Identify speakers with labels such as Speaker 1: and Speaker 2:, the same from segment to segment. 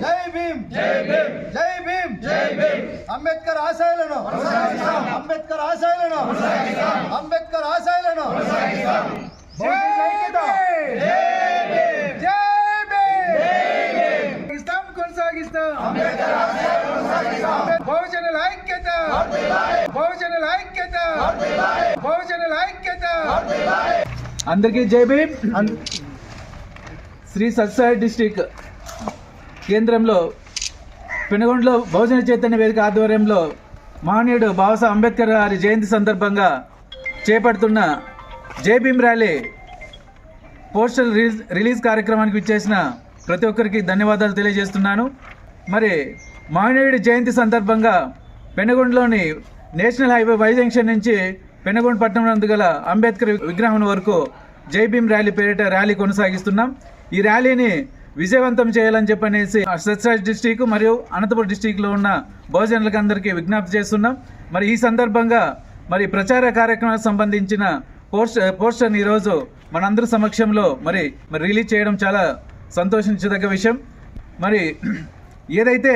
Speaker 1: జై భీమ్ జై భీమ్ జై భీమ్ జై భీమ్ అంబేద్కర్ ఆశయాలను అంబేద్కర్ ఆశయాలను అంబేద్కర్ ఆశయాలను బహుజనుల ఐక్యత బహుజనుల ఐక్యత బహుజనుల ఐక్యత.
Speaker 2: అందరికీ జై భీమ్. శ్రీ సత్యసాయి డిస్ట్రిక్ట్ కేంద్రంలో పెనుగొండలో బహుజన చైతన్య వేదిక ఆధ్వర్యంలో మహనీయుడు బాబాసాహెబ్ అంబేద్కర్ గారి జయంతి సందర్భంగా చేపడుతున్న జై భీమ్ ర్యాలీ పోస్టల్ రిలీజ్ కార్యక్రమానికి విచ్చేసిన ప్రతి ఒక్కరికి ధన్యవాదాలు తెలియజేస్తున్నాను. మరి మహనీయుడి జయంతి సందర్భంగా పెనుగొండలోని నేషనల్ హైవే వై జంక్షన్ నుంచి పెనుగొండ పట్టణం నందు గల అంబేద్కర్ విగ్రహం వరకు జై భీమ్ ర్యాలీ పేరిట ర్యాలీ కొనసాగిస్తున్నాం. ఈ ర్యాలీని విజయవంతం చేయాలని చెప్పనేసి సత్యసాయి డిస్టిక్ మరియు అనంతపురం డిస్టిక్లో ఉన్న బహుజనులకు అందరికీ విజ్ఞప్తి చేస్తున్నాం. మరి ఈ సందర్భంగా మరి ప్రచార కార్యక్రమాలకు సంబంధించిన పోస్టర్ని ఈరోజు మనందరి సమక్షంలో మరి రిలీజ్ చేయడం చాలా సంతోషించదగ్గ విషయం. మరి ఏదైతే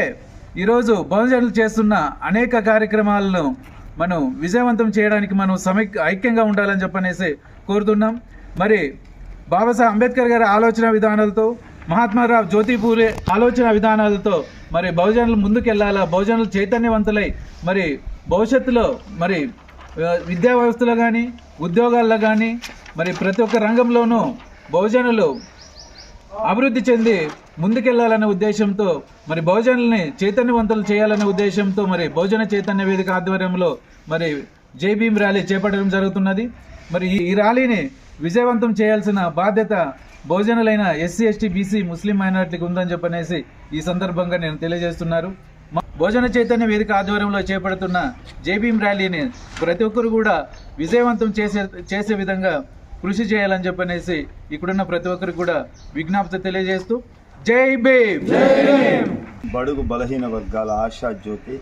Speaker 2: ఈరోజు బహుజనులు చేస్తున్న అనేక కార్యక్రమాలను మనం విజయవంతం చేయడానికి మనం ఐక్యంగా ఉండాలని చెప్పనేసి కోరుతున్నాం. మరి బాబాసాహెబ్ అంబేద్కర్ గారి ఆలోచన విధానాలతో, మహాత్మారావు జ్యోతిపూలే ఆలోచన విధానాలతో మరి బహుజనులు ముందుకెళ్లాలా, బహుజనులు చైతన్యవంతులై మరి భవిష్యత్తులో మరి విద్యా వ్యవస్థలో కానీ ఉద్యోగాల్లో కానీ మరి ప్రతి ఒక్క రంగంలోనూ బహుజనులు అభివృద్ధి చెంది ముందుకెళ్లాలనే ఉద్దేశంతో మరి బహుజనుల్ని చైతన్యవంతులు చేయాలనే ఉద్దేశంతో మరి బహుజన చైతన్య వేదిక ఆధ్వర్యంలో మరి జై భీమ్ ర్యాలీ చేపట్టడం జరుగుతున్నది. మరి ఈ ర్యాలీని విజయవంతం చేయాల్సిన బాధ్యత బహుజనులైన ఎస్సీ ఎస్టీ బీసీ ముస్లిం మైనారిటీకి ఉందని చెప్పనేసి ఈ సందర్భంగా నేను తెలియజేస్తున్నారు. బహుజన చైతన్య వేదిక ఆధ్వర్యంలో చేపడుతున్న జై భీమ్ ర్యాలీని ప్రతి ఒక్కరు కూడా విజయవంతం చేసే విధంగా కృషి చేయాలని చెప్పనేసి ఇక్కడున్న ప్రతి ఒక్కరికి కూడా విజ్ఞప్తి తెలియజేస్తూ జై భీమ్.
Speaker 3: బడుగు బలహీన వర్గాల ఆశా జ్యోతి